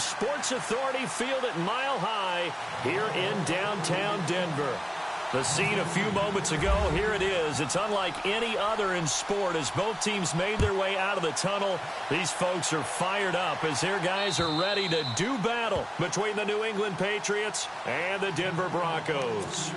Sports Authority Field at Mile High here in downtown Denver. The scene a few moments ago, here it is. It's unlike any other in sport as both teams made their way out of the tunnel. These folks are fired up as their guys are ready to do battle between the New England Patriots and the Denver Broncos.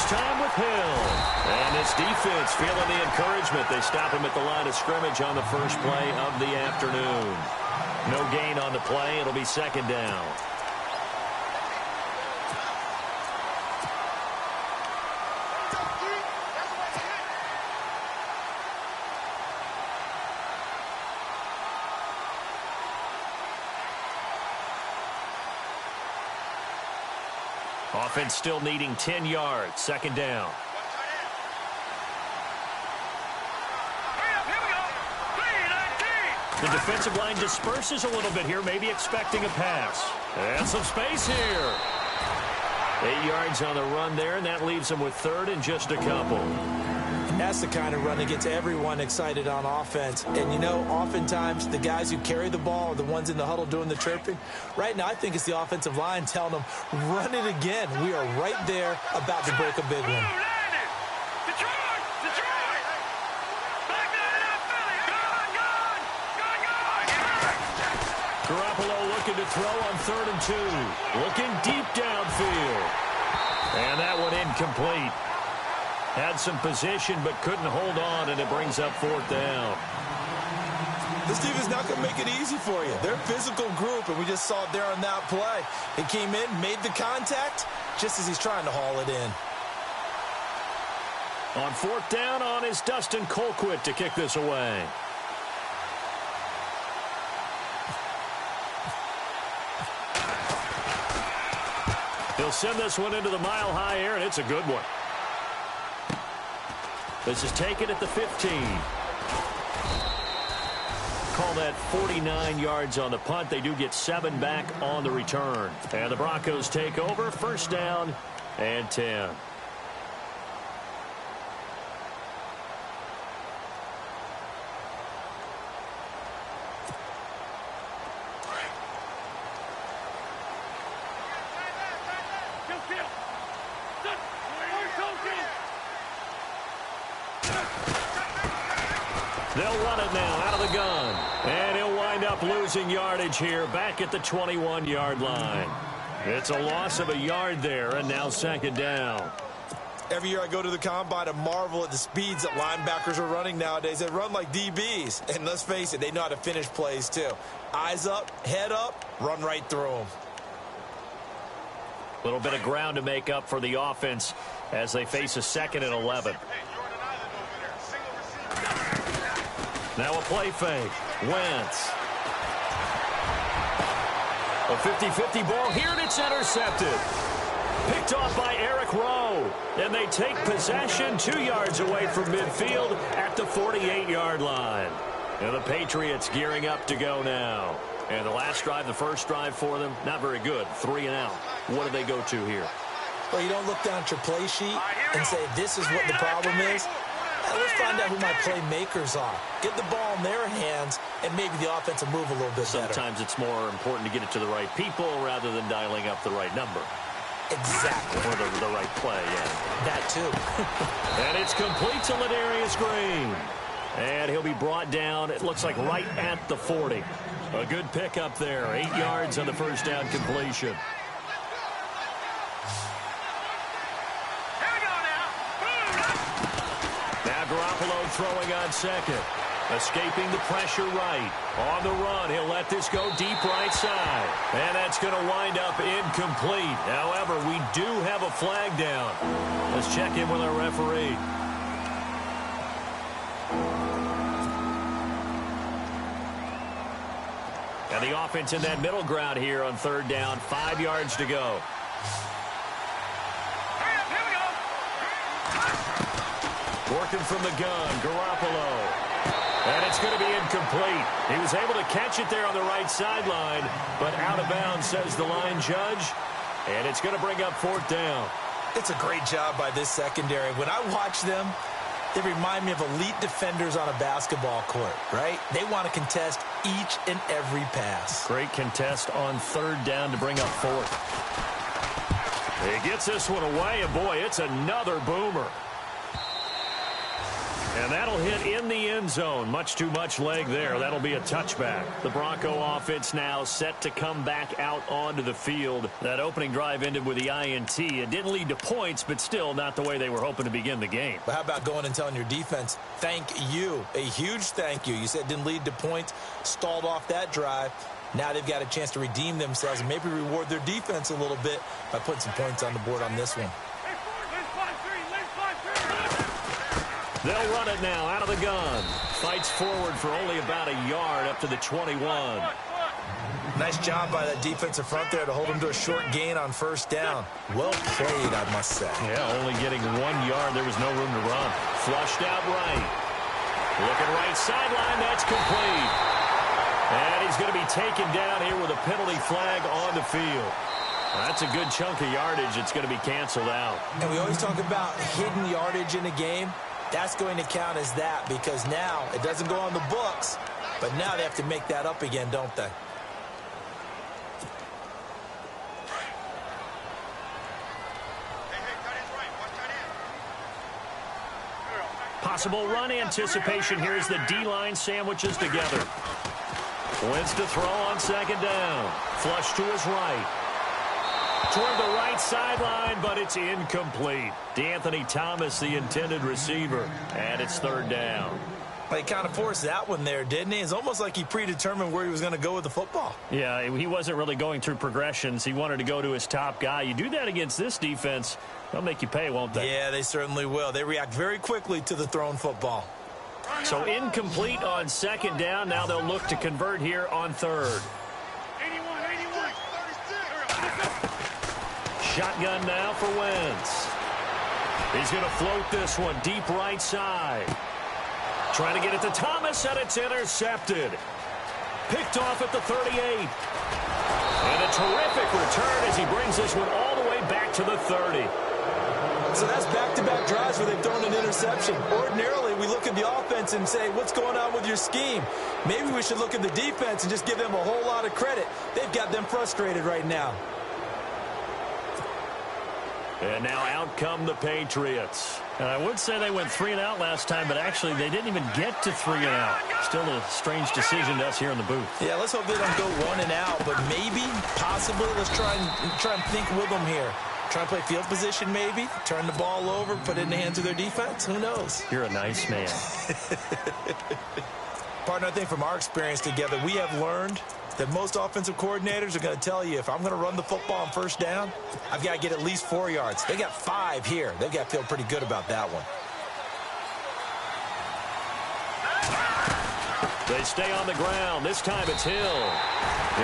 Time with Hill. And this defense feeling the encouragement. They stop him at the line of scrimmage on the first play of the afternoon. No gain on the play. It'll be second down. Offense still needing 10 yards. Second down. The defensive line disperses a little bit here, maybe expecting a pass. And some space here. 8 yards on the run there, and that leaves them with third and just a couple. And that's the kind of run that gets everyone excited on offense. And, you know, oftentimes the guys who carry the ball are the ones in the huddle doing the chirping. Right now, I think it's the offensive line telling them, run it again. We are right there about to break a big one. Garoppolo looking to throw on 3rd and 2. Looking deep downfield. And that one incomplete. Had some position but couldn't hold on, and it brings up 4th down. This team is not going to make it easy for you. They're a physical group, and we just saw it there on that play. He came in, made the contact, just as he's trying to haul it in. On 4th down on is Dustin Colquitt to kick this away. He'll send this one into the mile-high air, and it's a good one. This is taken at the 15. Call that 49 yards on the punt. They do get 7 back on the return. And the Broncos take over. First down and 10. They'll run it now out of the gun. And he'll wind up losing yardage here back at the 21-yard line. It's a loss of a yard there, and now second down. Every year I go to the combine and marvel at the speeds that linebackers are running nowadays. They run like DBs. And let's face it, they know how to finish plays too. Eyes up, head up, run right through them. A little bit of ground to make up for the offense as they face a 2nd and 11. Now a play fake. Wentz. A 50-50 ball here, and it's intercepted. Picked off by Eric Rowe. And they take possession 2 yards away from midfield at the 48-yard line. And the Patriots gearing up to go now. And the last drive, the first drive for them, not very good. 3 and out. What do they go to here? Well, you don't look down at your play sheet and say, this is what the problem is. Let's find out who my playmakers are. Get the ball in their hands, and maybe the offense will move a little bit better. Sometimes it's more important to get it to the right people rather than dialing up the right number. Exactly. Or the right play, yeah. That too. And it's complete to Ladarius Green. And he'll be brought down, it looks like right at the 40. A good pickup there. 8 yards on the first down completion. Garoppolo throwing on second. Escaping the pressure right. On the run, he'll let this go deep right side. And that's going to wind up incomplete. However, we do have a flag down. Let's check in with our referee. And the offense in that middle ground here on 3rd down. 5 yards to go. Working from the gun, Garoppolo. And it's going to be incomplete. He was able to catch it there on the right sideline, but out of bounds, says the line judge. And it's going to bring up 4th down. It's a great job by this secondary. When I watch them, they remind me of elite defenders on a basketball court, right? They want to contest each and every pass. Great contest on 3rd down to bring up 4th. He gets this one away, and boy, it's another boomer. And that'll hit in the end zone. Much too much leg there. That'll be a touchback. The Bronco offense now set to come back out onto the field. That opening drive ended with the INT. It didn't lead to points, but still not the way they were hoping to begin the game. But how about going and telling your defense, thank you, a huge thank you. You said it didn't lead to points, stalled off that drive. Now they've got a chance to redeem themselves and maybe reward their defense a little bit by putting some points on the board on this one. They'll run it now out of the gun. Fights forward for only about a yard up to the 21. Nice job by that defensive front there to hold them to a short gain on 1st down. Well played, I must say. Yeah, only getting 1 yard. There was no room to run. Flushed out right. Looking right sideline. That's complete. And he's going to be taken down here with a penalty flag on the field. That's a good chunk of yardage. It's going to be canceled out. And we always talk about hidden yardage in a game. That's going to count as that because now it doesn't go on the books, but now they have to make that up again, don't they? Possible run anticipation here as the D-line sandwiches together. Wentz to throw on 2nd down. Flush to his right. Toward the right sideline, but it's incomplete. DeAnthony Thomas, the intended receiver, and it's 3rd down. Well, he kind of forced that one there, didn't he? It's almost like he predetermined where he was going to go with the football. Yeah, he wasn't really going through progressions. He wanted to go to his top guy. You do that against this defense, they'll make you pay, won't they? Yeah, they certainly will. They react very quickly to the thrown football. So incomplete on 2nd down. Now they'll look to convert here on 3rd. Shotgun now for Wentz. He's going to float this one deep right side. Trying to get it to Thomas, and it's intercepted. Picked off at the 38. And a terrific return as he brings this one all the way back to the 30. So that's back-to-back drives where they've thrown an interception. Ordinarily, we look at the offense and say, what's going on with your scheme? Maybe we should look at the defense and just give them a whole lot of credit. They've got them frustrated right now. And now out come the Patriots. And I would say they went 3-and-out last time, but actually they didn't even get to 3-and-out. Still a strange decision to us here in the booth. Yeah, let's hope they don't go 1-and-out, but maybe, possibly, let's try and think with them here. Try and play field position maybe, turn the ball over, put it in the hands of their defense. Who knows? You're a nice man. Partner, I think from our experience together, we have learned that most offensive coordinators are going to tell you, if I'm going to run the football on 1st down, I've got to get at least 4 yards. They got 5 here. They've got to feel pretty good about that one. They stay on the ground. This time it's Hill.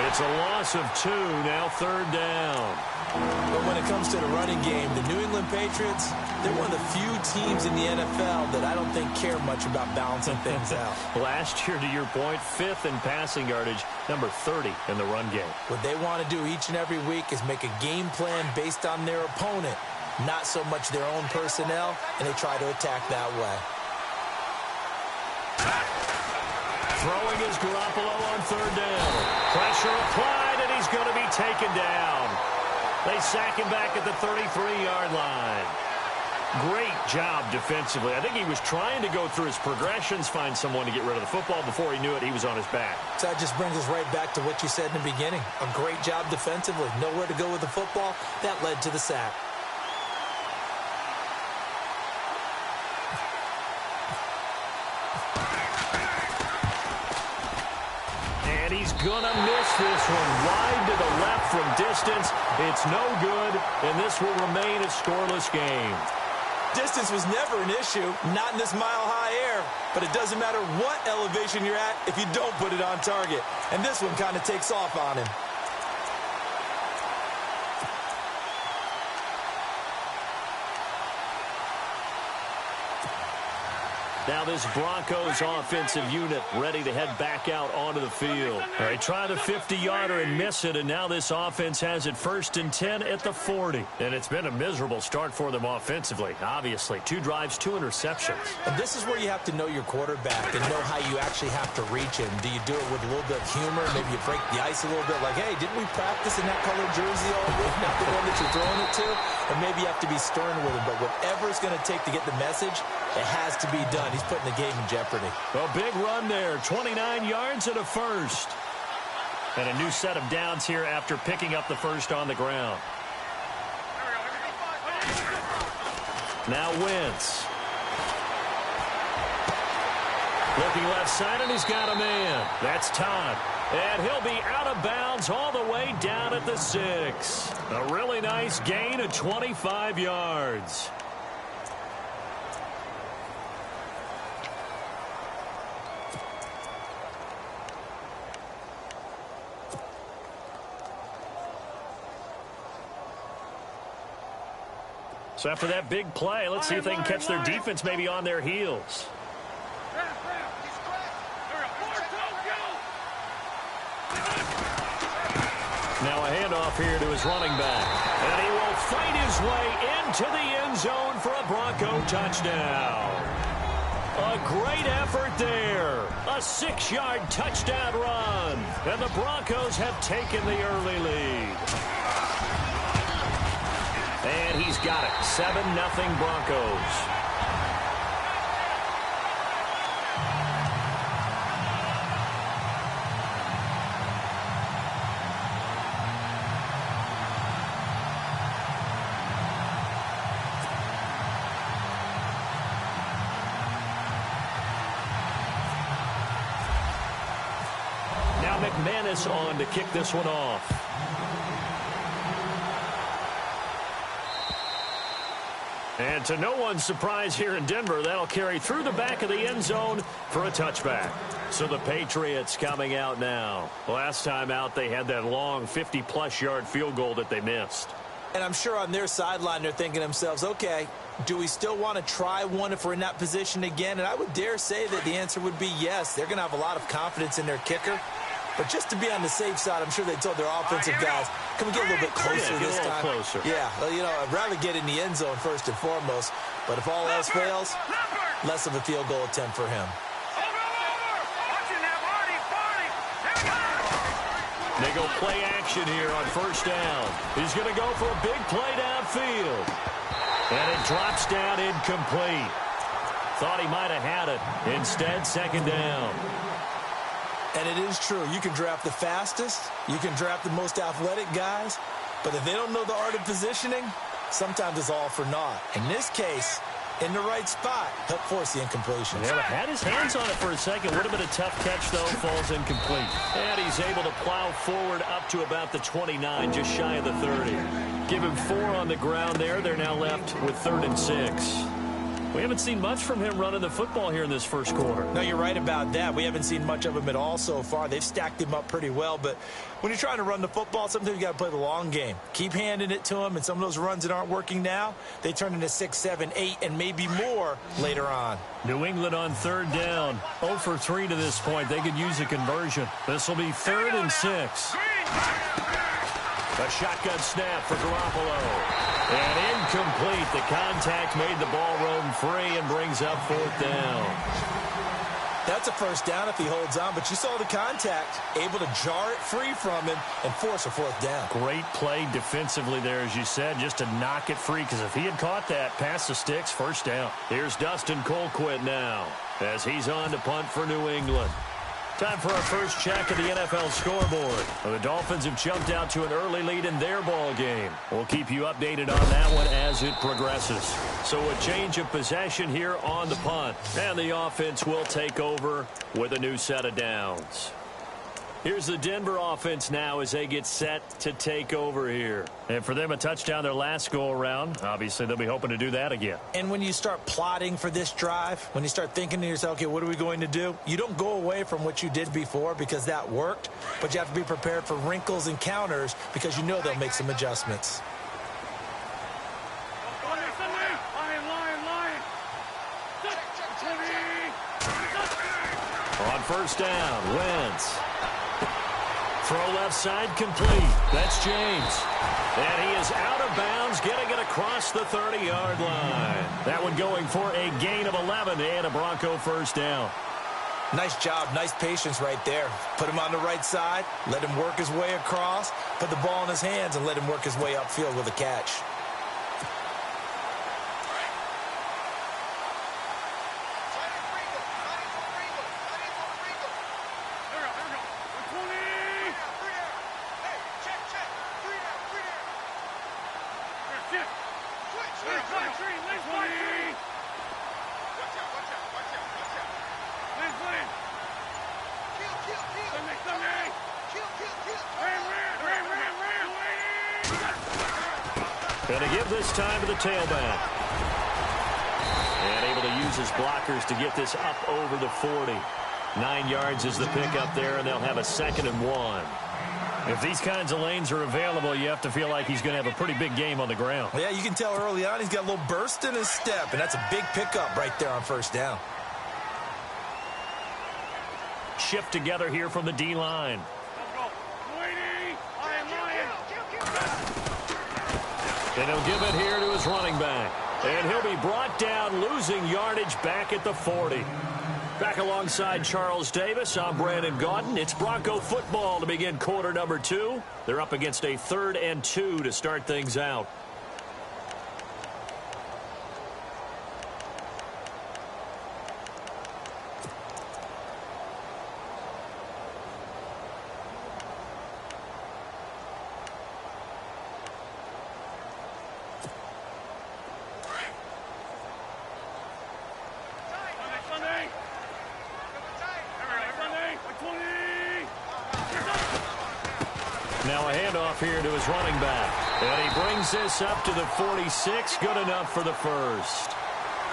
It's a loss of 2, now 3rd down. But when it comes to the running game, the New England Patriots, they're one of the few teams in the NFL that I don't think care much about balancing things out. Last year, to your point, 5th in passing yardage, number 30 in the run game. What they want to do each and every week is make a game plan based on their opponent, not so much their own personnel, and they try to attack that way. Throwing is Garoppolo on 3rd down. Pressure applied, and he's going to be taken down. They sack him back at the 33-yard line. Great job defensively. I think he was trying to go through his progressions, find someone to get rid of the football. Before he knew it, he was on his back. So that just brings us right back to what you said in the beginning. A great job defensively. Nowhere to go with the football. That led to the sack. And he's going to miss this one wide to the left from distance. It's no good, and this will remain a scoreless game. Distance was never an issue, not in this mile-high air, but it doesn't matter what elevation you're at if you don't put it on target. And this one kind of takes off on him. Now this Broncos offensive unit ready to head back out onto the field. They try the 50-yarder and miss it, and now this offense has it 1st and 10 at the 40. And it's been a miserable start for them offensively, obviously. 2 drives, 2 interceptions. And this is where you have to know your quarterback and know how you actually have to reach him. Do you do it with a little bit of humor? Maybe you break the ice a little bit, like, hey, didn't we practice in that colored jersey all week, not the one that you're throwing it to? Or maybe you have to be stern with him. But whatever it's going to take to get the message, it has to be done. He's putting the game in jeopardy. A big run there, 29 yards and a first. And a new set of downs here after picking up the first on the ground. Now Wentz. Looking left side, and he's got a man. That's Todd. And he'll be out of bounds all the way down at the 6. A really nice gain of 25 yards. So after that big play, let's see if they can catch their defense maybe on their heels. Now a handoff here to his running back. And he will fight his way into the end zone for a Bronco touchdown. A great effort there. A 6-yard touchdown run. And the Broncos have taken the early lead. And he's got it. 7-0 Broncos. Now McManus on to kick this one off. And to no one's surprise here in Denver, that'll carry through the back of the end zone for a touchback. So the Patriots coming out now. Last time out, they had that long 50-plus yard field goal that they missed. And I'm sure on their sideline, they're thinking to themselves, okay, do we still want to try one if we're in that position again? And I would dare say that the answer would be yes. They're going to have a lot of confidence in their kicker. But just to be on the safe side, I'm sure they told their offensive guys, can we get a little bit closer this time? Closer. Yeah, well, you know, I'd rather get in the end zone first and foremost. But if all else fails, less of a field goal attempt for him. They go play action here on first down. He's going to go for a big play downfield. And it drops down incomplete. Thought he might have had it. Instead, second down. And it is true. You can draft the fastest. You can draft the most athletic guys. But if they don't know the art of positioning, sometimes it's all for naught. In this case, in the right spot, he'll force the incompletion. Yeah, had his hands on it for a second. Would have been a tough catch, though. Falls incomplete. And he's able to plow forward up to about the 29, just shy of the 30. Give him 4 on the ground there. They're now left with 3rd and 6. We haven't seen much from him running the football here in this first quarter. No, you're right about that. We haven't seen much of him at all so far. They've stacked him up pretty well. But when you're trying to run the football, sometimes you got to play the long game. Keep handing it to him, and some of those runs that aren't working now, they turn into 6, 7, 8, and maybe more later on. New England on 3rd down. 0 for 3 to this point. They could use a conversion. This will be 3rd and 6. A shotgun snap for Garoppolo. And incomplete. The contact made the ball roam free and brings up 4th down. That's a first down if he holds on, but you saw the contact, able to jar it free from him and force a 4th down. Great play defensively there, as you said, just to knock it free, because if he had caught that, past the sticks, first down. Here's Dustin Colquitt now as he's on to punt for New England. Time for our first check of the NFL scoreboard. Well, the Dolphins have jumped out to an early lead in their ball game. We'll keep you updated on that one as it progresses. So a change of possession here on the punt. And the offense will take over with a new set of downs. Here's the Denver offense now as they get set to take over here. And for them, a touchdown their last go-around. Obviously, they'll be hoping to do that again. And when you start plotting for this drive, when you start thinking to yourself, okay, what are we going to do? You don't go away from what you did before because that worked, but you have to be prepared for wrinkles and counters because you know they'll make some adjustments. first down. Wentz. Throw left side complete. That's James. And he is out of bounds, getting it across the 30-yard line. That one going for a gain of 11 and a Bronco first down. Nice job, nice patience right there. Put him on the right side, let him work his way across, put the ball in his hands, and let him work his way upfield with a catch. Going to give this time to the tailback. And able to use his blockers to get this up over the 40. 9 yards is the pickup there, and they'll have a 2nd and 1. If these kinds of lanes are available, you have to feel like he's going to have a pretty big game on the ground. Yeah, you can tell early on he's got a little burst in his step, and that's a big pickup right there on first down. Shift together here from the D-line. And he'll give it here to his running back. And he'll be brought down, losing yardage back at the 40. Back alongside Charles Davis, I'm Brandon Gaudin. It's Bronco football to begin quarter number 2. They're up against a 3rd and 2 to start things out. Now a handoff here to his running back. And he brings this up to the 46. Good enough for the first.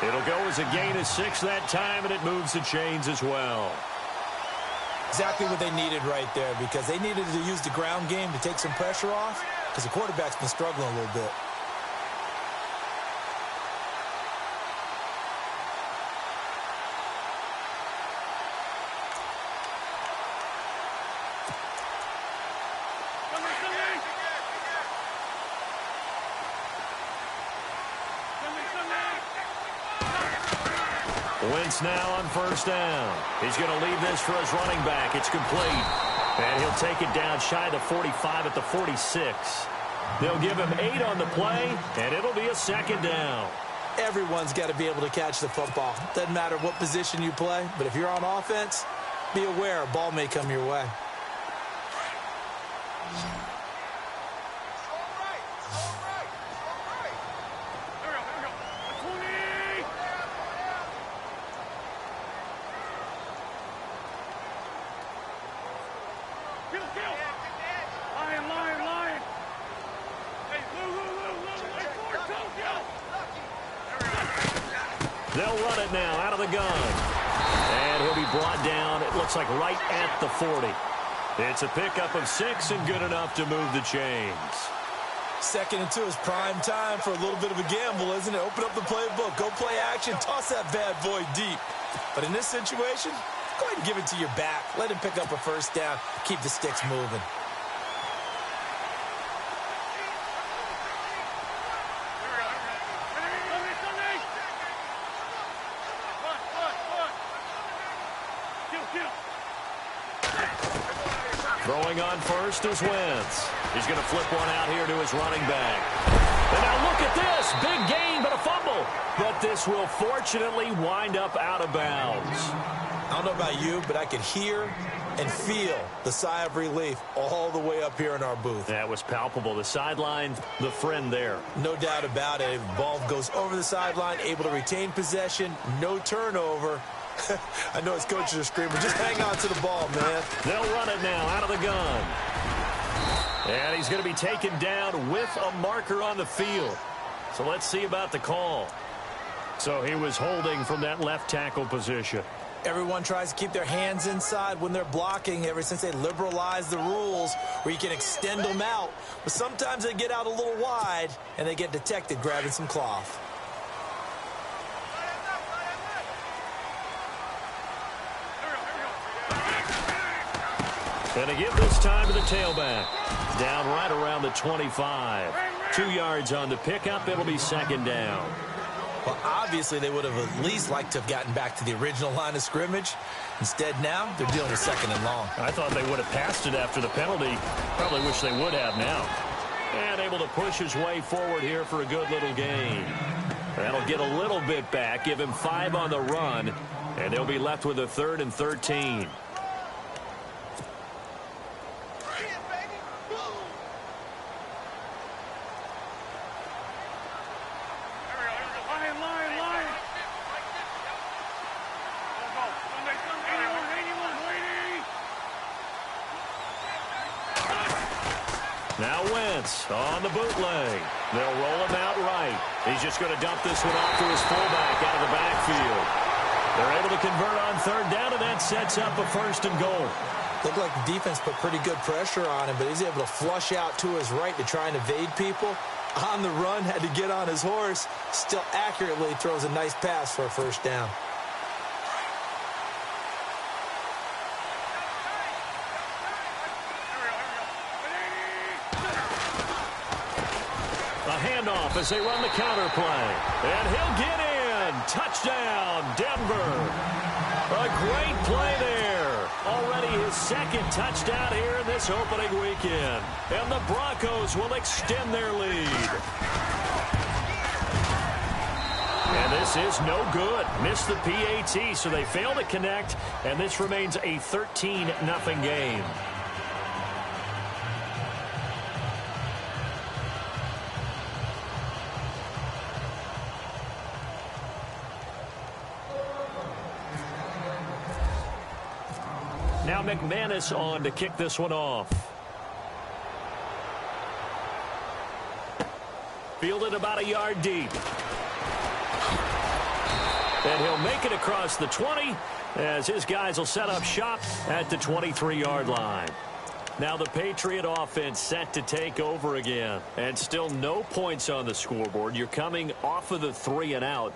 It'll go as a gain of 6 that time, and it moves the chains as well. Exactly what they needed right there, because they needed to use the ground game to take some pressure off, because the quarterback's been struggling a little bit. Wentz now on first down. He's going to leave this for his running back. It's complete. And he'll take it down shy of the 45 at the 46. They'll give him 8 on the play, and it'll be a 2nd down. Everyone's got to be able to catch the football. Doesn't matter what position you play, but if you're on offense, be aware a ball may come your way. They'll run it now out of the gun. And he'll be brought down, it looks like right at the 40. It's a pickup of 6 and good enough to move the chains. 2nd and 2 is prime time for a little bit of a gamble, isn't it? Open up the playbook, go play action, toss that bad boy deep. But in this situation, go ahead and give it to your back. Let him pick up a first down, keep the sticks moving. Throwing on first is Wentz. He's going to flip one out here to his running back. And now look at this. Big gain, but a fumble. But this will fortunately wind up out of bounds. I don't know about you, but I could hear and feel the sigh of relief all the way up here in our booth. That was palpable. The sideline, the friend there. No doubt about it. The ball goes over the sideline, able to retain possession, no turnover. I know his coaches are screaming, just hang on to the ball, man. They'll run it now out of the gun. And he's going to be taken down with a marker on the field. So let's see about the call. So he was holding from that left tackle position. Everyone tries to keep their hands inside when they're blocking ever since they liberalized the rules where you can extend them out. But sometimes they get out a little wide and they get detected grabbing some cloth. And they give this time to the tailback. Down right around the 25. 2 yards on the pickup. It'll be second down. Well, obviously, they would have at least liked to have gotten back to the original line of scrimmage. Instead, now, they're dealing with second and long. I thought they would have passed it after the penalty. Probably wish they would have now. And able to push his way forward here for a good little gain. That'll get a little bit back, give him 5 on the run, and they'll be left with a 3rd and 13. Now Wentz on the bootleg. They'll roll him out right. He's just going to dump this one off to his fullback out of the backfield. They're able to convert on 3rd down, and that sets up a 1st and goal. Looked like the defense put pretty good pressure on him, but he's able to flush out to his right to try and evade people. On the run, had to get on his horse. Still accurately throws a nice pass for a 1st down. Handoff as they run the counter play. And he'll get in. Touchdown, Denver. A great play there. Already his 2nd touchdown here in this opening weekend. And the Broncos will extend their lead. And this is no good. Missed the PAT, so they fail to connect. And this remains a 13-0 game. Now McManus on to kick this one off. Fielded about a yard deep. And he'll make it across the 20 as his guys will set up shop at the 23-yard line. Now the Patriot offense set to take over again. And still no points on the scoreboard. You're coming off of the 3 and out.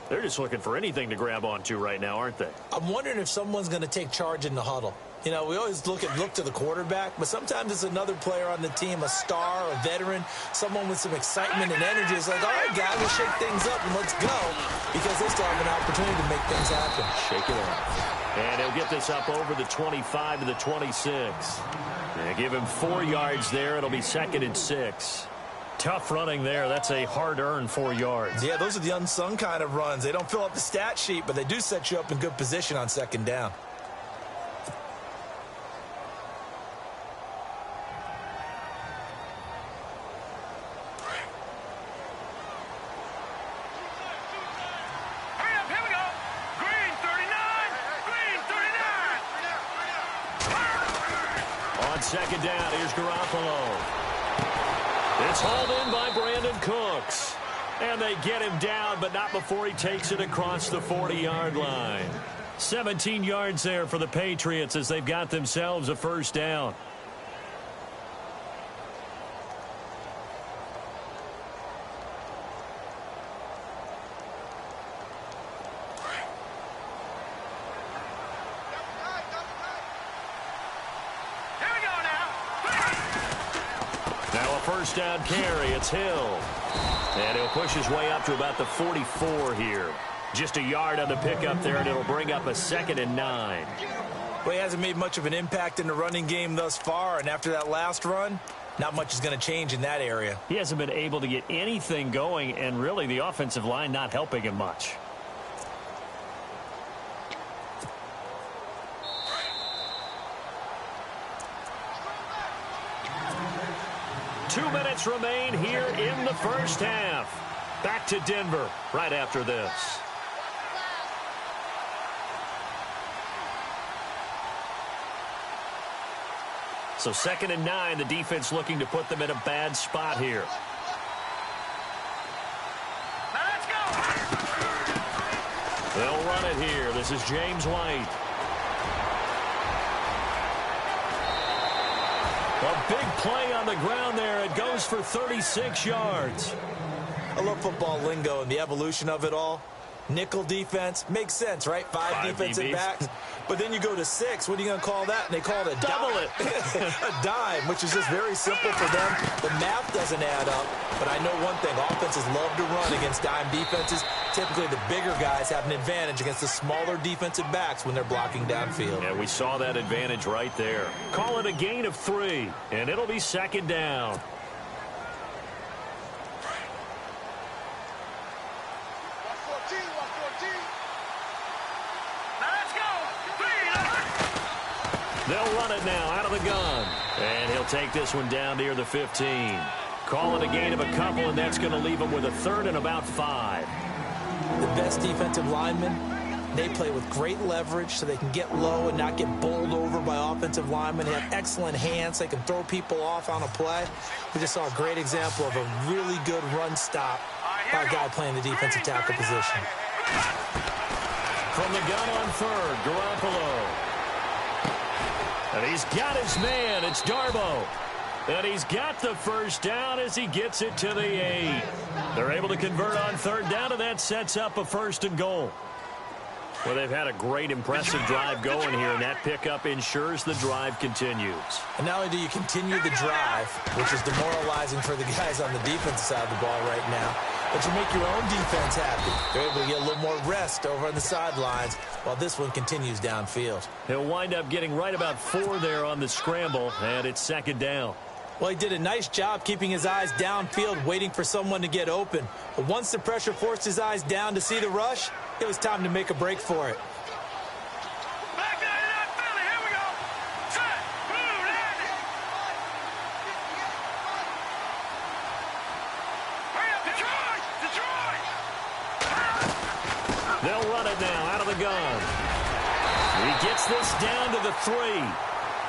They're just looking for anything to grab onto right now, aren't they? I'm wondering if someone's going to take charge in the huddle. You know, we always look to the quarterback, but sometimes it's another player on the team, a star, a veteran, someone with some excitement and energy. It's like, all right, guys, let's shake things up and let's go, because they still have an opportunity to make things happen. Shake it up. And he'll get this up over the 25 to the 26. They give him 4 yards there. It'll be 2nd and 6. Tough running there. That's a hard-earned 4 yards. Yeah, those are the unsung kind of runs. They don't fill up the stat sheet, but they do set you up in good position on 2nd down. On 2nd down, here's Garoppolo. It's hauled in by Brandon Cooks. And they get him down, but not before he takes it across the 40-yard line. 17 yards there for the Patriots as they've got themselves a 1st down. Now a 1st down carry. It's Hill. And he'll push his way up to about the 44 here. Just a yard on the pickup there, and it'll bring up a 2nd and 9. Well, he hasn't made much of an impact in the running game thus far, and after that last run, not much is going to change in that area. He hasn't been able to get anything going, and really the offensive line not helping him much. Two minutes remain here in the 1st half. Back to Denver right after this. So 2nd and 9, the defense looking to put them in a bad spot here. Now let's go. They'll run it here. This is James White. A big play on the ground there. It goes for 36 yards. I love football lingo and the evolution of it all. Nickel defense makes sense, right? Five defensive DBs. backs. But then you go to 6. What are you going to call that? And they call it a double dime. A dime, which is just very simple for them. The math doesn't add up. But I know one thing. Offenses love to run against dime defenses. Typically, the bigger guys have an advantage against the smaller defensive backs when they're blocking downfield. Yeah, we saw that advantage right there. Call it a gain of 3, and it'll be second down. They'll run it now out of the gun. And he'll take this one down near the 15. Call it a gain of a couple, and that's going to leave him with a 3rd and about 5. The best defensive linemen, they play with great leverage so they can get low and not get bowled over by offensive linemen. They have excellent hands. They can throw people off on a play. We just saw a great example of a really good run stop by a guy playing the defensive tackle position. From the gun on 3rd, Garoppolo. And he's got his man. It's Darbo. And he's got the first down as he gets it to the 8. They're able to convert on 3rd down, and that sets up a 1st and goal. Well, they've had a great, impressive drive going here, and that pickup ensures the drive continues. And not only do you continue the drive, which is demoralizing for the guys on the defensive side of the ball right now, but you make your own defense happy. They're able to get a little more rest over on the sidelines while this one continues downfield. He'll wind up getting right about 4 there on the scramble, and it's second down. Well, he did a nice job keeping his eyes downfield, waiting for someone to get open. But once the pressure forced his eyes down to see the rush, it was time to make a break for it. They'll run it now out of the gun. He gets this down to the 3.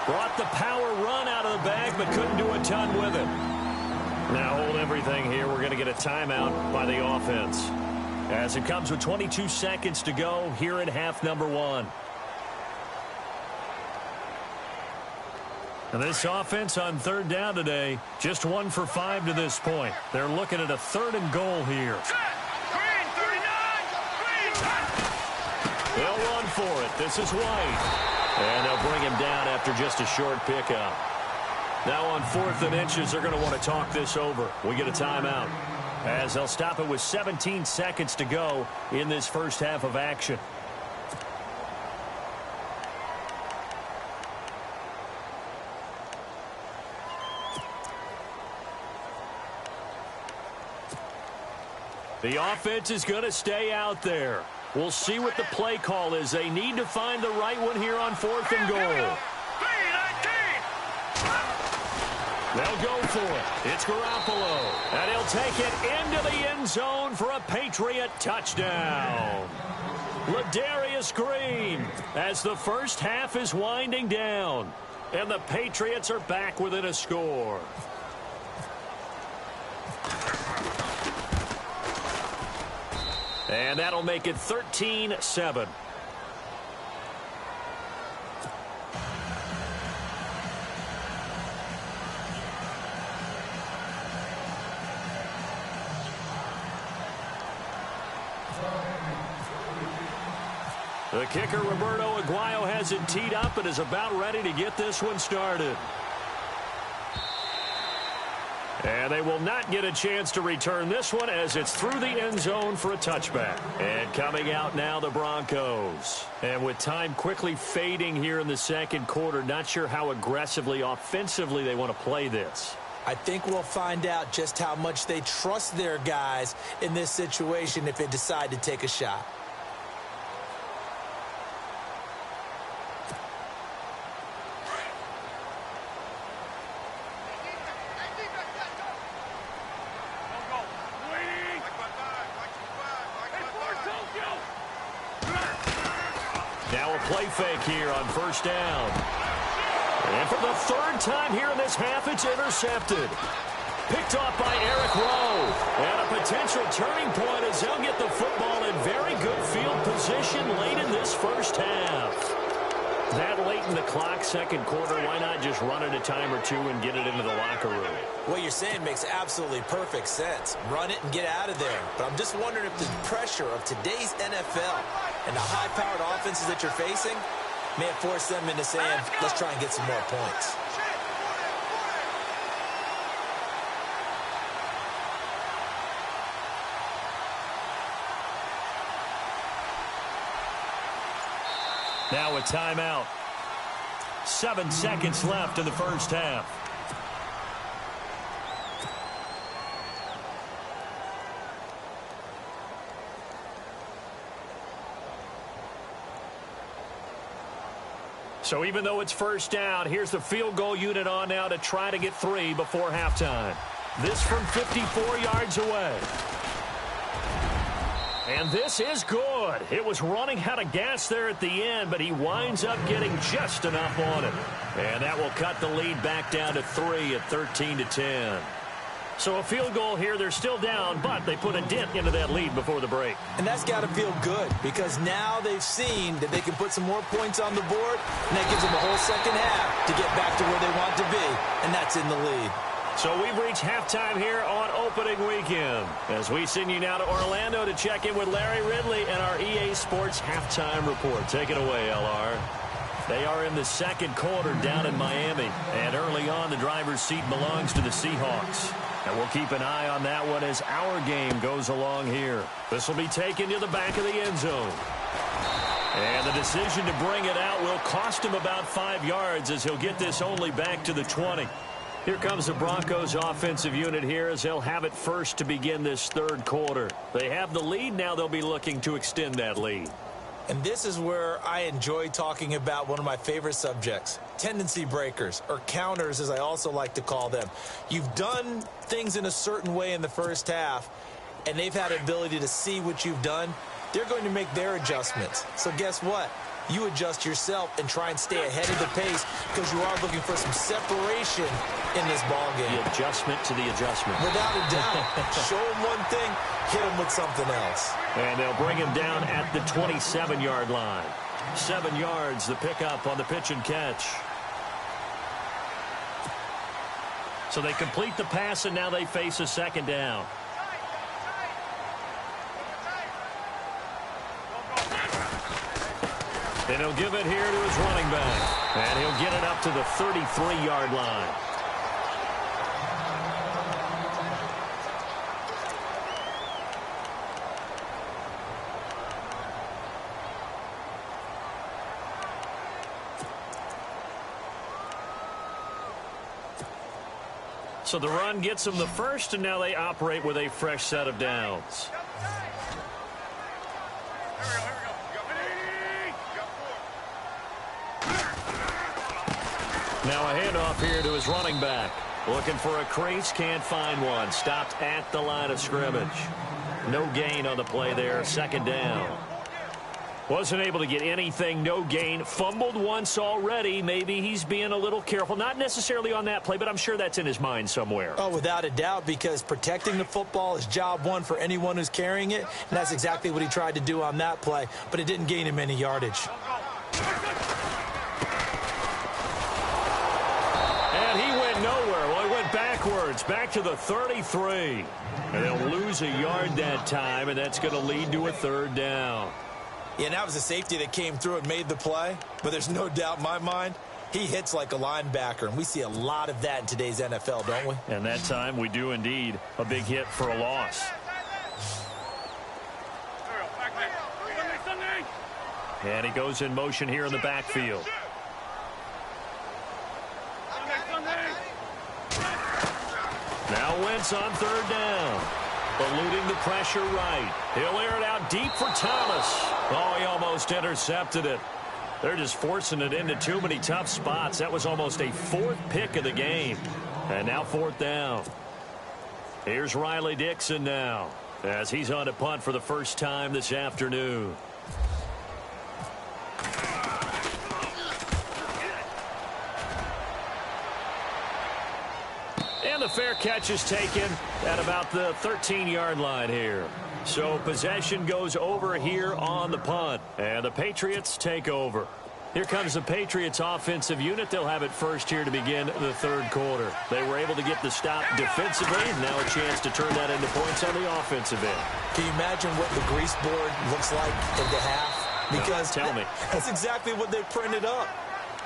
Brought the power run out of the bag, but couldn't do a ton with it. Now hold everything here. We're going to get a timeout by the offense. As it comes with 22 seconds to go here in half number 1. And this offense on 3rd down today, just 1 for 5 to this point. They're looking at a 3rd and goal here. They'll run for it. This is White. And they'll bring him down after just a short pickup. Now on 4th and inches, they're going to want to talk this over. We get a timeout as they'll stop it with 17 seconds to go in this first half of action. The offense is going to stay out there. We'll see what the play call is. They need to find the right one here on 4th and goal. They'll go for it. It's Garoppolo. And he'll take it into the end zone for a Patriot touchdown. Ladarius Green as the first half is winding down. And the Patriots are back within a score. And that'll make it 13-7. The kicker, Roberto Aguayo, has it teed up and is about ready to get this one started. And they will not get a chance to return this one as it's through the end zone for a touchback. And coming out now, the Broncos. And with time quickly fading here in the second quarter, not sure how aggressively, offensively they want to play this. I think we'll find out just how much they trust their guys in this situation if they decide to take a shot. Now a play fake here on first down. And for the 3rd time here in this half, it's intercepted. Picked off by Eric Rowe. And a potential turning point as they'll get the football in very good field position late in this first half. That late in the clock, second quarter, why not just run it a time or two and get it into the locker room? What you're saying makes absolutely perfect sense. Run it and get out of there. But I'm just wondering if the pressure of today's NFL and the high-powered offenses that you're facing, May have forced them into saying, let's try and get some more points. Now a timeout. 7 seconds left in the first half. So even though it's first down, here's the field goal unit on now to try to get 3 before halftime. This from 54 yards away. And this is good. It was running out of gas there at the end, but he winds up getting just enough on it. And that will cut the lead back down to 3 at 13-10. So a field goal here, they're still down, but they put a dent into that lead before the break. And that's got to feel good because now they've seen that they can put some more points on the board, and that gives them a whole second half to get back to where they want to be, and that's in the lead. So we've reached halftime here on opening weekend. As we send you now to Orlando to check in with Larry Ridley and our EA Sports halftime report. Take it away, LR. They are in the second quarter down in Miami. And early on, the driver's seat belongs to the Seahawks. And we'll keep an eye on that one as our game goes along here. This will be taken to the back of the end zone. And the decision to bring it out will cost him about 5 yards as he'll get this only back to the 20. Here comes the Broncos offensive unit here as they'll have it first to begin this third quarter. They have the lead. Now they'll be looking to extend that lead. And this is where I enjoy talking about one of my favorite subjects, tendency breakers, or counters as I also like to call them. You've done things in a certain way in the first half, and they've had the ability to see what you've done. They're going to make their adjustments. So guess what? You adjust yourself and try and stay ahead of the pace because you are looking for some separation in this ballgame. The adjustment to the adjustment. Without a doubt. Show them one thing, hit them with something else. And they'll bring him down at the 27-yard line. 7 yards, the pickup on the pitch and catch. So they complete the pass, and now they face a second down. And he'll give it here to his running back. And he'll get it up to the 33-yard line. So the run gets them the first, and now they operate with a fresh set of downs. Now a handoff here to his running back. Looking for a crease, can't find one. Stopped at the line of scrimmage. No gain on the play there, second down. Wasn't able to get anything, no gain. Fumbled once already. Maybe he's being a little careful. Not necessarily on that play, but I'm sure that's in his mind somewhere. Oh, without a doubt, because protecting the football is job one for anyone who's carrying it. And that's exactly what he tried to do on that play, but it didn't gain him any yardage. And he went nowhere. Well, he went backwards, back to the 33. And they'll lose a yard that time, and that's going to lead to a third down. Yeah, and that was a safety that came through and made the play. But there's no doubt in my mind, he hits like a linebacker. And we see a lot of that in today's NFL, don't we? And that time we do indeed. A big hit for a loss. And he goes in motion here in the backfield. Now Wentz on third down. Eluding the pressure right. He'll air it out deep for Thomas. Oh, he almost intercepted it. They're just forcing it into too many tough spots. That was almost a fourth pick of the game. And now fourth down. Here's Riley Dixon now as he's on to punt for the first time this afternoon. And the fair catch is taken at about the 13-yard line here. So possession goes over here on the punt. And the Patriots take over. Here comes the Patriots offensive unit. They'll have it first here to begin the third quarter. They were able to get the stop defensively. Now a chance to turn that into points on the offensive end. Can you imagine what the grease board looks like in the half? Because tell me. That's exactly what they printed up.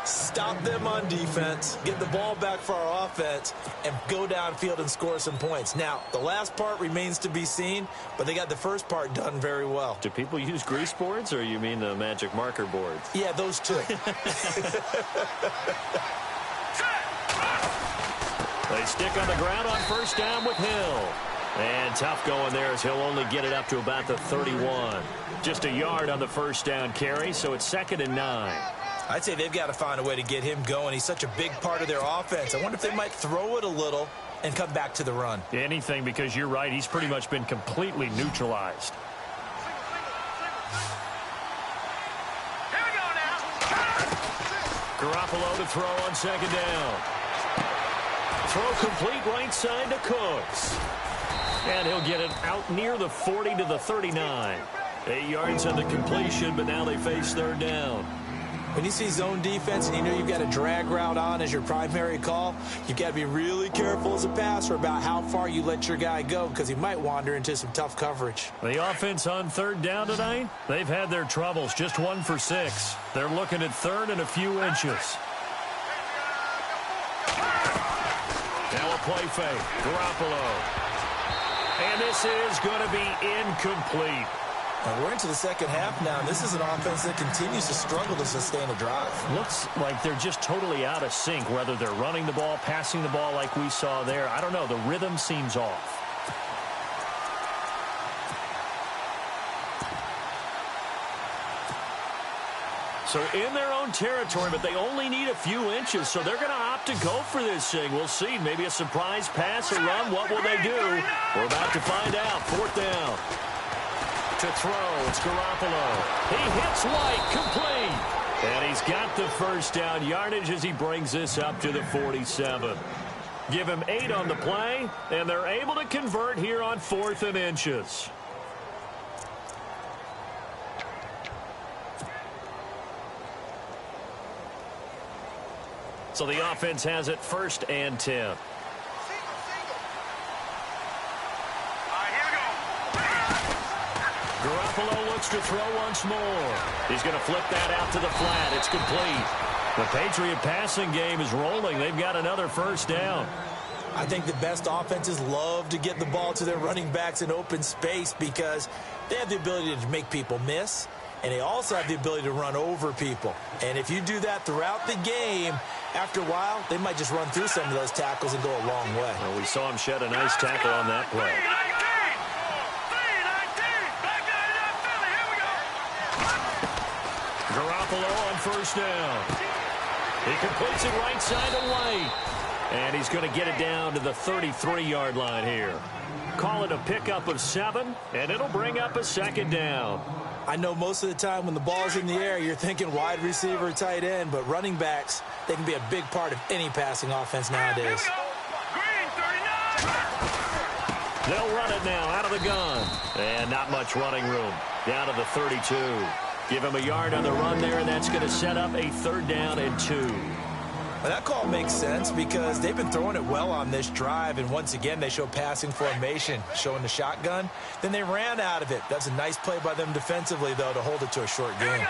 Stop them on defense, get the ball back for our offense, and go downfield and score some points. Now, the last part remains to be seen, but they got the first part done very well. Do people use grease boards, or you mean the magic marker boards? Yeah, those two. They stick on the ground on first down with Hill. And tough going there as he'll only get it up to about the 31. Just a yard on the first down carry, so it's 2nd and 9. I'd say they've got to find a way to get him going. He's such a big part of their offense. I wonder if they might throw it a little and come back to the run. Anything, because you're right. He's pretty much been completely neutralized. Here we go now. Garoppolo to throw on 2nd down. Throw complete right side to Cooks. And he'll get it out near the 40 to the 39. 8 yards on the completion, but now they face 3rd down. When you see zone defense and you know you've got a drag route on as your primary call, you've got to be really careful as a passer about how far you let your guy go because he might wander into some tough coverage. The offense on 3rd down tonight, they've had their troubles, just 1 for 6. They're looking at 3rd and a few inches. Now a play fake. Garoppolo. And this is going to be incomplete. And we're into the second half now. This is an offense that continues to struggle to sustain a drive. Looks like they're just totally out of sync, whether they're running the ball, passing the ball like we saw there. I don't know. The rhythm seems off. So in their own territory, but they only need a few inches, so they're going to opt to go for this thing. We'll see. Maybe a surprise pass, a run. What will they do? We're about to find out. 4th down. To throw, it's Garoppolo. He hits White, complete. And he's got the first down yardage as he brings this up to the 47. Give him 8 on the play, and they're able to convert here on 4th and inches. So the offense has it 1st and 10. Garoppolo looks to throw once more. He's going to flip that out to the flat. It's complete. The Patriot passing game is rolling. They've got another first down. I think the best offenses love to get the ball to their running backs in open space because they have the ability to make people miss, and they also have the ability to run over people. And if you do that throughout the game, after a while, they might just run through some of those tackles and go a long way. Well, we saw him shed a nice tackle on that play. Garoppolo on first down. He completes it right side to White. And he's going to get it down to the 33-yard line here. Call it a pickup of 7, and it'll bring up a 2nd down. I know most of the time when the ball's in the air, you're thinking wide receiver, tight end, but running backs, they can be a big part of any passing offense nowadays. They'll run it now out of the gun. And not much running room. Down to the 32. Give him a yard on the run there, and that's going to set up a 3rd down and 2. Well, that call makes sense because they've been throwing it well on this drive, and once again they show passing formation, showing the shotgun. Then they ran out of it. That's a nice play by them defensively, though, to hold it to a short game.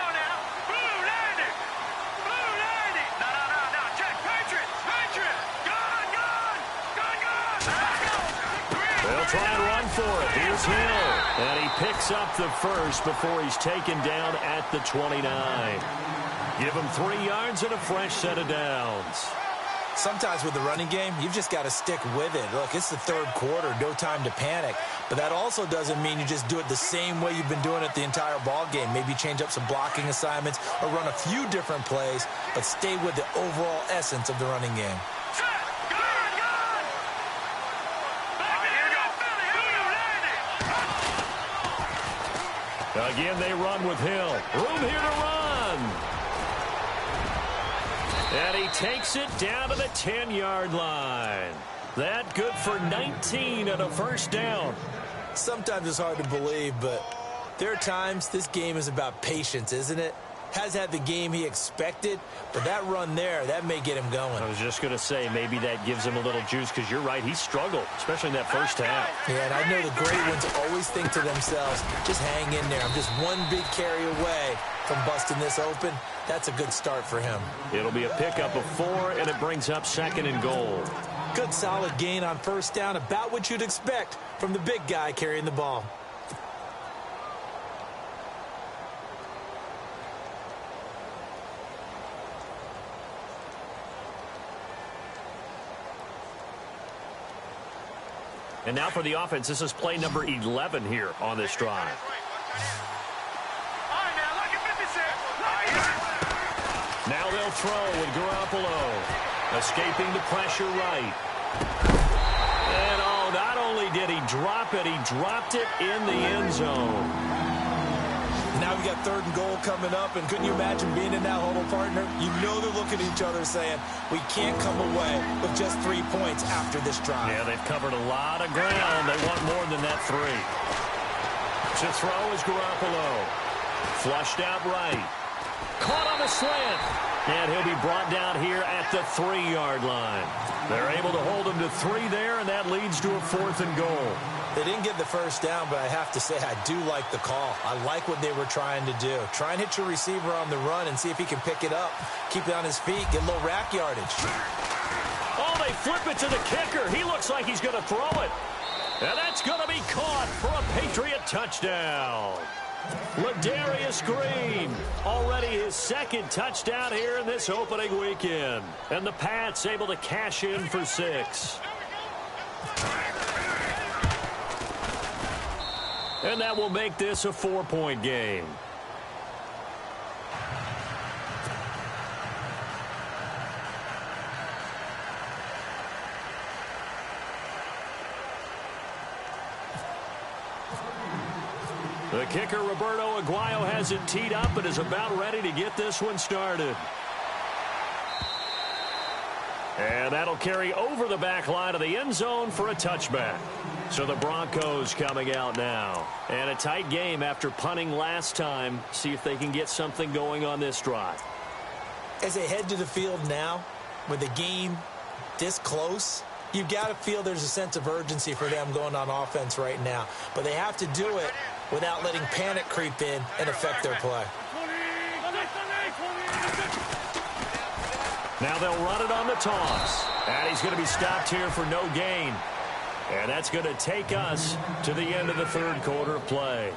They'll try and run for it. Here's Hill. And he picks up the first before he's taken down at the 29. Give him 3 yards and a fresh set of downs. Sometimes with the running game, you've just got to stick with it. Look, it's the 3rd quarter, no time to panic. But that also doesn't mean you just do it the same way you've been doing it the entire ball game. Maybe change up some blocking assignments or run a few different plays, but stay with the overall essence of the running game. Again, they run with Hill. Room here to run. And he takes it down to the 10-yard line. That good for 19 and a first down. Sometimes it's hard to believe, but there are times this game is about patience, isn't it? Has had the game he expected, but that run there, that may get him going. I was just going to say, maybe that gives him a little juice, because you're right, he struggled, especially in that first half. Yeah, and I know the great ones always think to themselves, just hang in there. I'm just one big carry away from busting this open. That's a good start for him. It'll be a pickup of 4, and it brings up 2nd and goal. Good solid gain on first down, about what you'd expect from the big guy carrying the ball. And now for the offense, this is play number 11 here on this drive. Now they'll throw with Garoppolo. Escaping the pressure right. And oh, not only did he drop it, he dropped it in the end zone. Now we got 3rd and goal coming up, and couldn't you imagine being in that huddle, partner? You know they're looking at each other saying, we can't come away with just 3 points after this drive. Yeah, they've covered a lot of ground. They want more than that 3. To throw is Garoppolo. Flushed out right. Caught on the slant. And he'll be brought down here at the 3-yard line. They're able to hold him to 3 there, and that leads to a 4th and goal. They didn't get the first down, but I have to say I do like the call. I like what they were trying to do. Try and hit your receiver on the run and see if he can pick it up. Keep it on his feet, get a little rack yardage. Oh, they flip it to the kicker. He looks like he's going to throw it. And that's going to be caught for a Patriot touchdown. Ladarius Green, already his 2nd touchdown here in this opening weekend. And the Pats able to cash in for 6. And that will make this a 4-point game. The kicker, Roberto Aguayo, has it teed up and is about ready to get this one started. And that'll carry over the back line of the end zone for a touchback. So the Broncos coming out now. And a tight game after punting last time. See if they can get something going on this drive. As they head to the field now, with the game this close, you've got to feel there's a sense of urgency for them going on offense right now. But they have to do it without letting panic creep in and affect their play. Now they'll run it on the toss. And he's going to be stopped here for no gain. And that's going to take us to the end of the 3rd quarter of play.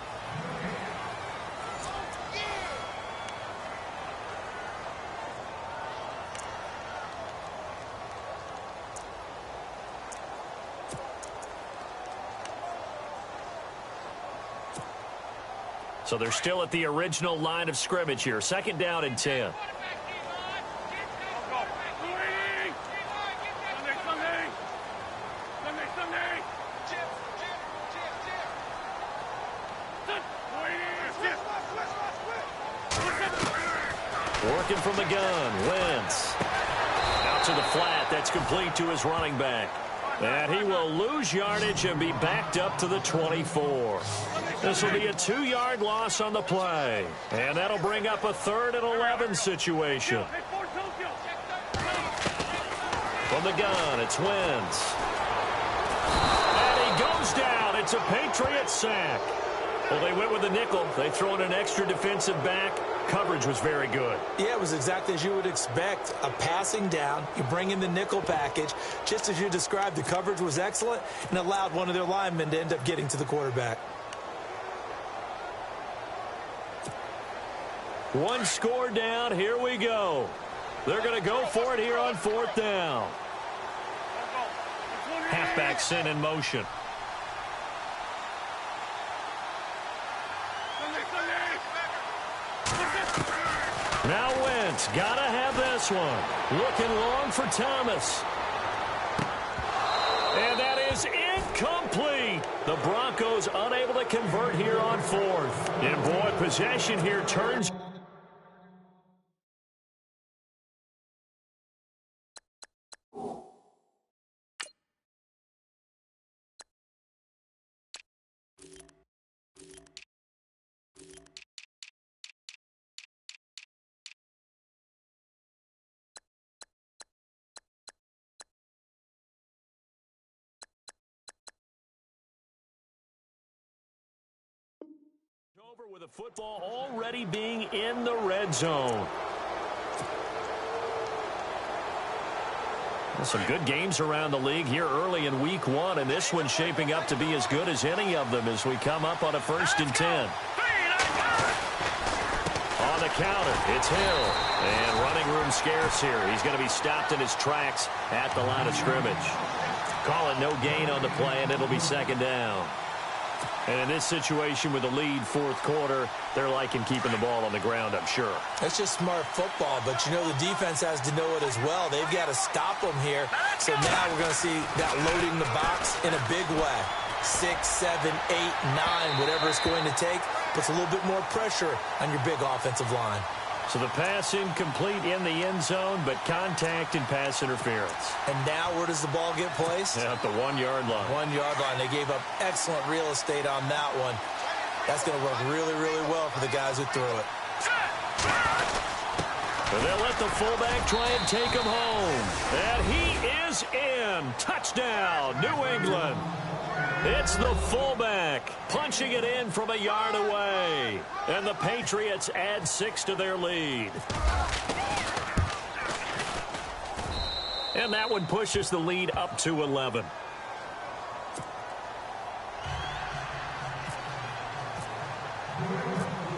So they're still at the original line of scrimmage here. 2nd down and 10. Working from the gun, Wentz. Out to the flat, that's complete to his running back. And he will lose yardage and be backed up to the 24. This will be a 2-yard loss on the play. And that'll bring up a 3rd and 11 situation. From the gun, it's Wentz. And he goes down. It's a Patriot sack. Well, they went with the nickel. They throw in an extra defensive back. Coverage was very good. Yeah, it was exactly as you would expect. A passing down. You bring in the nickel package. Just as you described, the coverage was excellent and allowed one of their linemen to end up getting to the quarterback. One score down. Here we go. They're going to go for it here on 4th down. Halfback sent in motion. Now Wentz, gotta have this one. Looking long for Thomas. And that is incomplete. The Broncos unable to convert here on 4th. And boy, possession here turns over with the football already being in the red zone. Some good games around the league here early in week 1, and this one's shaping up to be as good as any of them as we come up on a 1st and 10. On the counter, it's Hill. And running room scarce here. He's going to be stopped in his tracks at the line of scrimmage. Call it no gain on the play, and it'll be 2nd down. And in this situation with the lead 4th quarter, they're liking keeping the ball on the ground, I'm sure. It's just smart football, but you know the defense has to know it as well. They've got to stop them here. So now we're going to see that loading the box in a big way. 6, 7, 8, 9, whatever it's going to take, puts a little bit more pressure on your big offensive line. So the pass incomplete in the end zone, but contact and pass interference. And now where does the ball get placed? Yeah, at the 1-yard line. 1-yard line. They gave up excellent real estate on that one. That's going to work really, really well for the guys who threw it. And they'll let the fullback try and take him home. And he is in. Touchdown, New England. It's the fullback punching it in from a yard away. And the Patriots add 6 to their lead. And that one pushes the lead up to 11.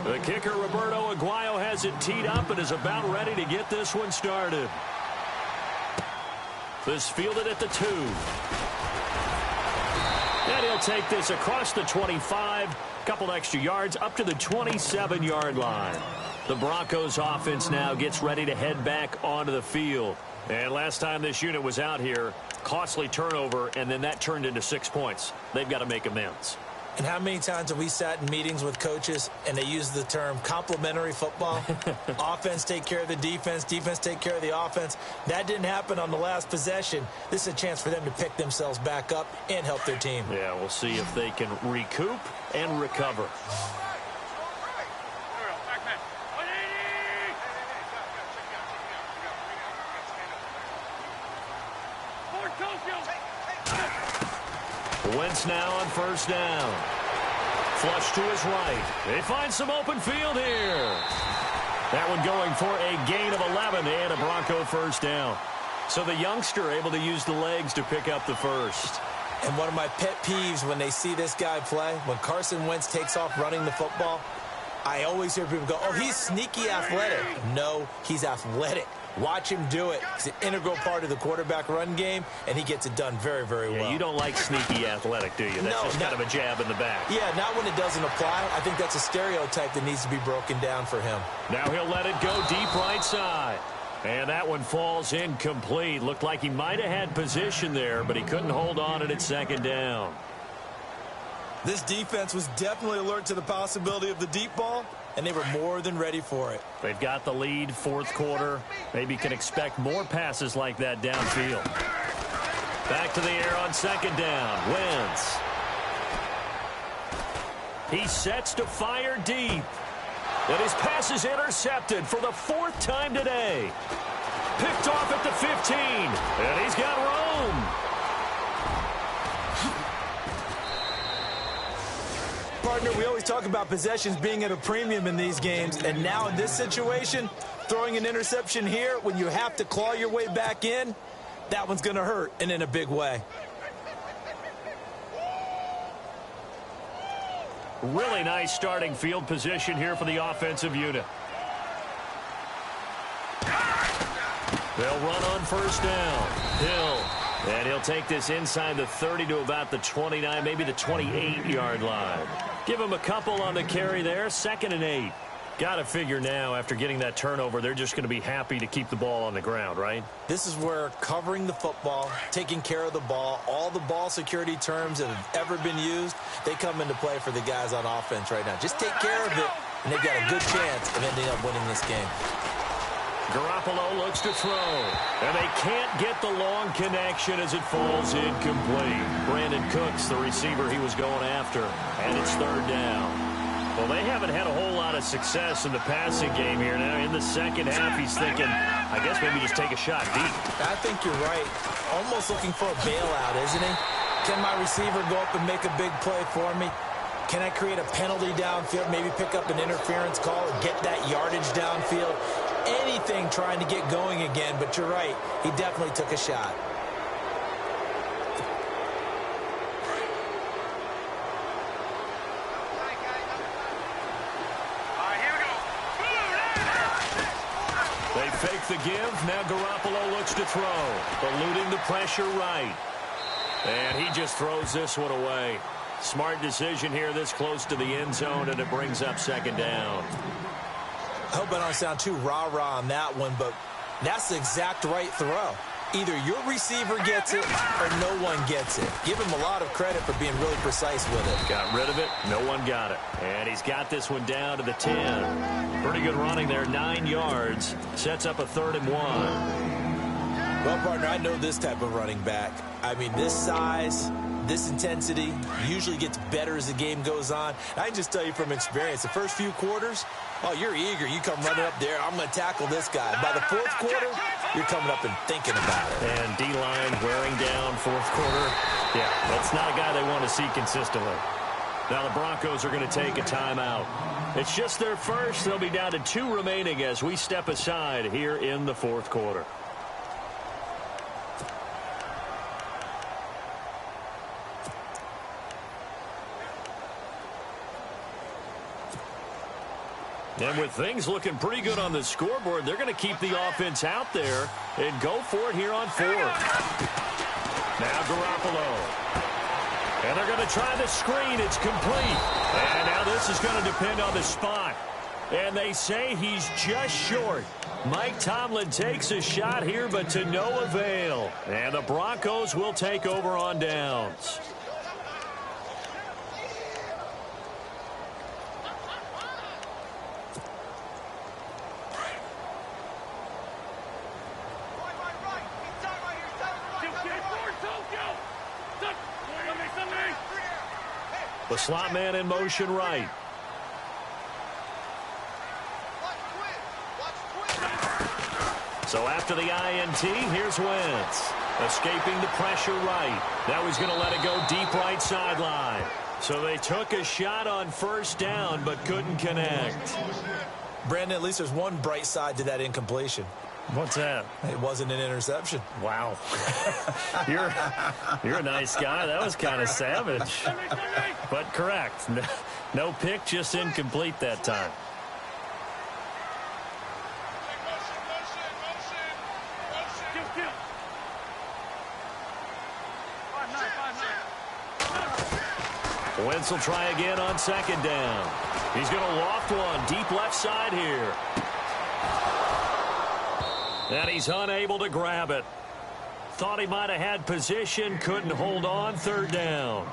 The kicker, Roberto Aguayo, has it teed up and is about ready to get this one started. This fielded at the 2. And he'll take this across the 25, a couple extra yards, up to the 27-yard line. The Broncos offense now gets ready to head back onto the field. And last time this unit was out here, costly turnover, and then that turned into 6 points. They've got to make amends. And how many times have we sat in meetings with coaches and they use the term complementary football? Offense take care of the defense, defense take care of the offense. That didn't happen on the last possession. This is a chance for them to pick themselves back up and help their team. Yeah, we'll see if they can recoup and recover. Wentz now on 1st down. Flush to his right. They find some open field here. That one going for a gain of 11 and a Bronco 1st down. So the youngster able to use the legs to pick up the first. And one of my pet peeves when they see this guy play, when Carson Wentz takes off running the football, I always hear people go, oh, he's sneaky athletic. No, he's athletic. Watch him do it. It's an integral part of the quarterback run game, and he gets it done very, very well. You don't like sneaky athletic, do you? That's just kind of a jab in the back. Yeah, not when it doesn't apply. I think that's a stereotype that needs to be broken down for him. Now he'll let it go deep right side. And that one falls incomplete. Looked like he might have had position there, but he couldn't hold on, and it's 2nd down. This defense was definitely alert to the possibility of the deep ball, and they were more than ready for it. They've got the lead, 4th quarter. Maybe can expect more passes like that downfield. Back to the air on 2nd down. Wentz. He sets to fire deep. And his pass is intercepted for the 4th time today. Picked off at the 15. And he's got room. Partner, we always talk about possessions being at a premium in these games, and now in this situation, throwing an interception here when you have to claw your way back in, that one's going to hurt, and in a big way. Really nice starting field position here for the offensive unit. They'll run on 1st down. Hill. And he'll take this inside the 30 to about the 29, maybe the 28-yard line. Give him a couple on the carry there. 2nd and 8. Got to figure now, after getting that turnover, they're just going to be happy to keep the ball on the ground, right? This is where covering the football, taking care of the ball, all the ball security terms that have ever been used, they come into play for the guys on offense right now. Just take care of it, and they've got a good chance of ending up winning this game. Garoppolo looks to throw, and they can't get the long connection as it falls incomplete. Brandon Cooks, the receiver he was going after, and it's 3rd down. Well, they haven't had a whole lot of success in the passing game here. Now, in the second half, he's thinking, I guess maybe just take a shot deep. I think you're right. Almost looking for a bailout, isn't he? Can my receiver go up and make a big play for me? Can I create a penalty downfield, maybe pick up an interference call or get that yardage downfield? Anything trying to get going again, but you're right. He definitely took a shot. They fake the give. Now Garoppolo looks to throw. Eluding the pressure right. And he just throws this one away. Smart decision here this close to the end zone, and it brings up second down. I hope I don't sound too rah-rah on that one, but that's the exact right throw. Either your receiver gets it or no one gets it. Give him a lot of credit for being really precise with it. Got rid of it. No one got it. And he's got this one down to the 10. Pretty good running there. 9 yards. Sets up a 3rd and 1. Well, partner, I know this type of running back. I mean, this size, this intensity usually gets better as the game goes on. I can just tell you from experience, the first few quarters, oh, you're eager. You come running up there. I'm going to tackle this guy. By the 4th quarter, you're coming up and thinking about it. And D-line wearing down 4th quarter. Yeah, that's not a guy they want to see consistently. Now the Broncos are going to take a timeout. It's just their first. They'll be down to 2 remaining as we step aside here in the 4th quarter. And with things looking pretty good on the scoreboard, they're going to keep the offense out there and go for it here on 4th. Now Garoppolo. And they're going to try the screen. It's complete. And now this is going to depend on the spot. And they say he's just short. Mike Tomlin takes a shot here, but to no avail. And the Broncos will take over on downs. The slot man in motion right. So after the INT, here's Wentz. Escaping the pressure right. Now he's going to let it go deep right sideline. So they took a shot on 1st down, but couldn't connect. Brandon, at least there's one bright side to that incompletion. What's that? It wasn't an interception. Wow. You're a nice guy. That was kind of savage. But correct. No pick, just incomplete that time. Wentz will try again on 2nd down. He's going to loft one deep left side here. And he's unable to grab it. Thought he might have had position, couldn't hold on. 3rd down.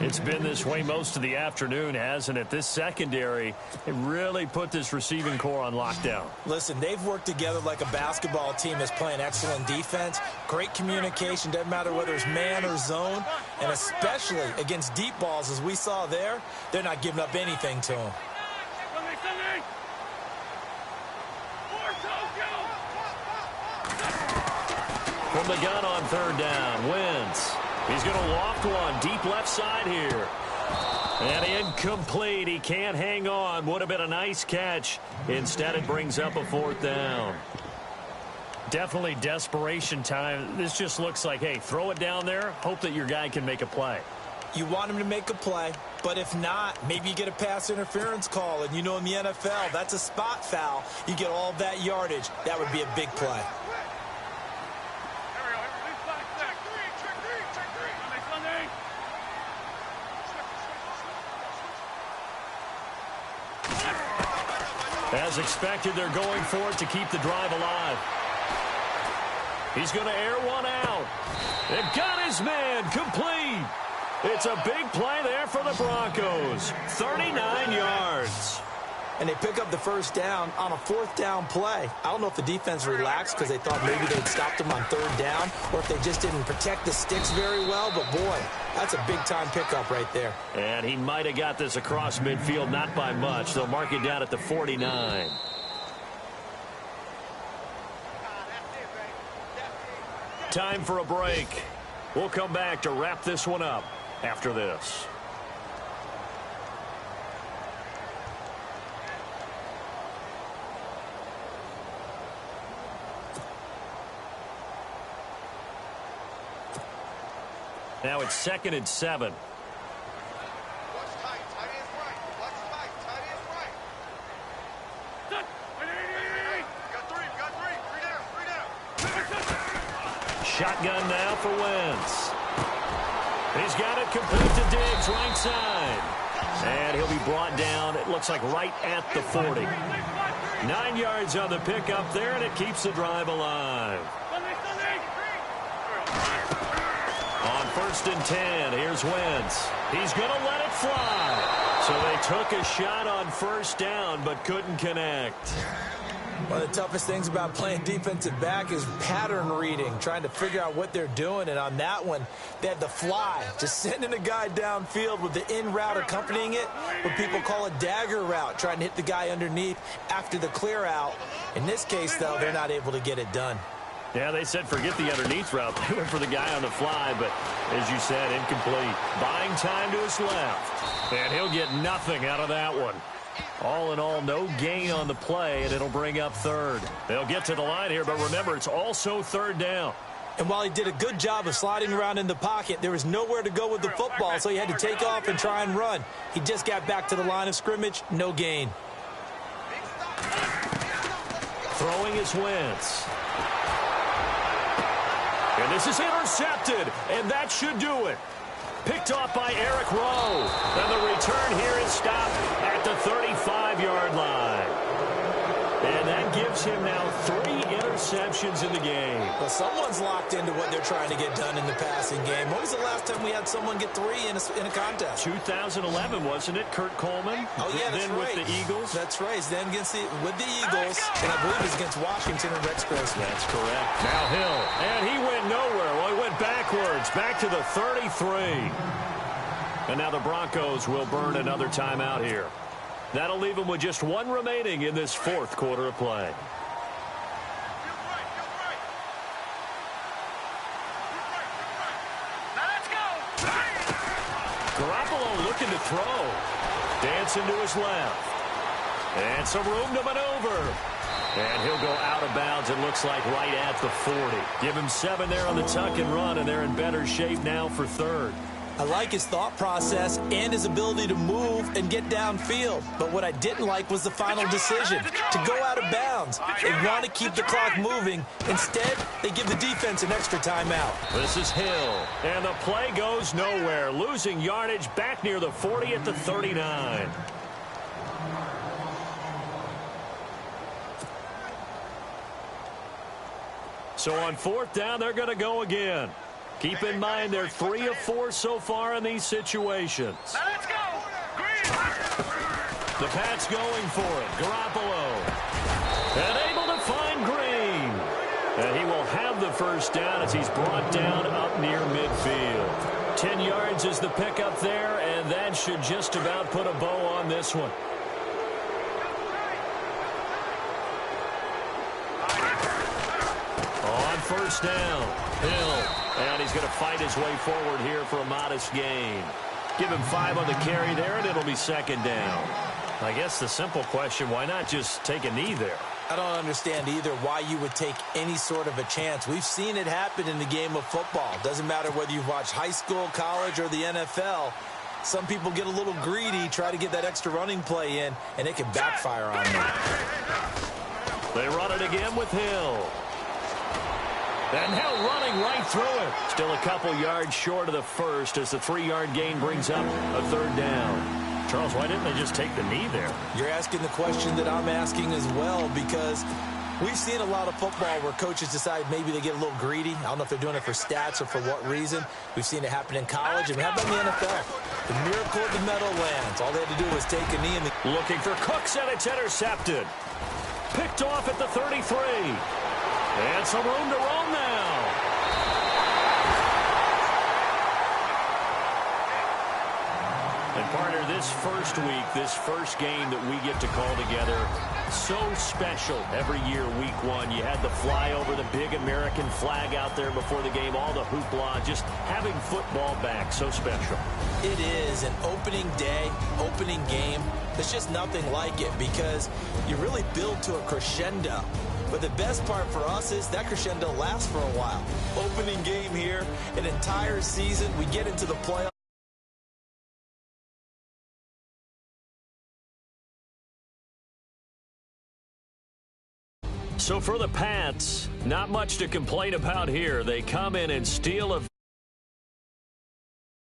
It's been this way most of the afternoon, hasn't it? This secondary, it really put this receiving core on lockdown. Listen, they've worked together like a basketball team that's playing excellent defense. Great communication, doesn't matter whether it's man or zone. And especially against deep balls, as we saw there, they're not giving up anything to them. From the gun on 3rd down, Wentz. He's going to loft one deep left side here. And incomplete. He can't hang on. Would have been a nice catch. Instead, it brings up a 4th down. Definitely desperation time. This just looks like, hey, throw it down there. Hope that your guy can make a play. You want him to make a play, but if not, maybe you get a pass interference call. And you know in the NFL, that's a spot foul. You get all that yardage. That would be a big play. As expected, they're going for it to keep the drive alive. He's going to air one out. They've got his man complete. It's a big play there for the Broncos. 39 yards. And they pick up the 1st down on a 4th down play. I don't know if the defense relaxed because they thought maybe they'd stopped them on 3rd down or if they just didn't protect the sticks very well. But, boy, that's a big-time pickup right there. And he might have got this across midfield, not by much. They'll mark it down at the 49. Time for a break. We'll come back to wrap this one up after this. Now it's 2nd and 7. Shotgun now for Wentz. He's got it complete to Diggs, right side. And he'll be brought down, it looks like right at the 40. 9 yards on the pickup there, and it keeps the drive alive. On 1st and 10, here's Wentz. He's going to let it fly. So they took a shot on 1st down, but couldn't connect. One of the toughest things about playing defensive back is pattern reading, trying to figure out what they're doing. And on that one, they had the fly, just sending a guy downfield with the in route accompanying it, what people call a dagger route, trying to hit the guy underneath after the clear out. In this case, though, they're not able to get it done. Yeah, they said forget the underneath route. They went for the guy on the fly, but as you said, incomplete. Buying time to his left. And he'll get nothing out of that one. All in all, no gain on the play, and it'll bring up 3rd. They'll get to the line here, but remember, it's also 3rd down. And while he did a good job of sliding around in the pocket, there was nowhere to go with the football, so he had to take off and try and run. He just got back to the line of scrimmage, no gain. Throwing is Wentz. And this is intercepted, and that should do it. Picked off by Eric Rowe. And the return here is stopped at the 35-yard line. And that gives him now 3 interceptions in the game. Well, someone's locked into what they're trying to get done in the passing game. When was the last time we had someone get 3 in a contest? 2011, wasn't it? Kurt Coleman? Oh, yeah, that's then right. With the Eagles? That's right. Then with the Eagles, and I believe it's against Washington and Rex Grossman. That's correct. Now Hill, and he went nowhere. Well, he went backwards, back to the 33. And now the Broncos will burn another timeout here. That'll leave them with just 1 remaining in this 4th quarter of play. Garoppolo looking to throw. Dancing to his left. And some room to maneuver. And he'll go out of bounds, it looks like, right at the 40. Give him 7 there on the tuck and run, and they're in better shape now for 3rd. I like his thought process and his ability to move and get downfield. But what I didn't like was the final decision, to go out of bounds. They want to keep the clock moving. Instead, they give the defense an extra timeout. This is Hill, and the play goes nowhere. Losing yardage back near the 40 at the 39. So on 4th down, they're going to go again. Keep in mind they're 3 of 4 so far in these situations. Let's go. The Pats going for it. Garoppolo. And able to find Green. And he will have the 1st down as he's brought down up near midfield. 10 yards is the pickup there, and that should just about put a bow on this one. On 1st down, Hill. And he's going to fight his way forward here for a modest gain. Give him 5 on the carry there, and it'll be 2nd down. I guess the simple question, why not just take a knee there? I don't understand either why you would take any sort of a chance. We've seen it happen in the game of football. Doesn't matter whether you've watched high school, college, or the NFL. Some people get a little greedy, try to get that extra running play in, and it can backfire on them. They run it again with Hill. And Hill running right through it. Still a couple yards short of the 1st as the 3-yard gain brings up a 3rd down. Charles, why didn't they just take the knee there? You're asking the question that I'm asking as well, because we've seen a lot of football where coaches decide maybe they get a little greedy. I don't know if they're doing it for stats or for what reason. We've seen it happen in college, and how about in the NFL? The miracle of the Meadowlands. All they had to do was take a knee. Looking for Cooks, and it's intercepted. Picked off at the 33. And some room to roam now. And partner, this first week, this first game that we get to call together, so special every year, week 1. You had the flyover, the big American flag out there before the game, all the hoopla, just having football back, so special. It is an opening day, opening game. There's just nothing like it because you really build to a crescendo. But the best part for us is that crescendo lasts for a while. Opening game here, an entire season, we get into the playoffs. So for the Pats, not much to complain about here. They come in and steal a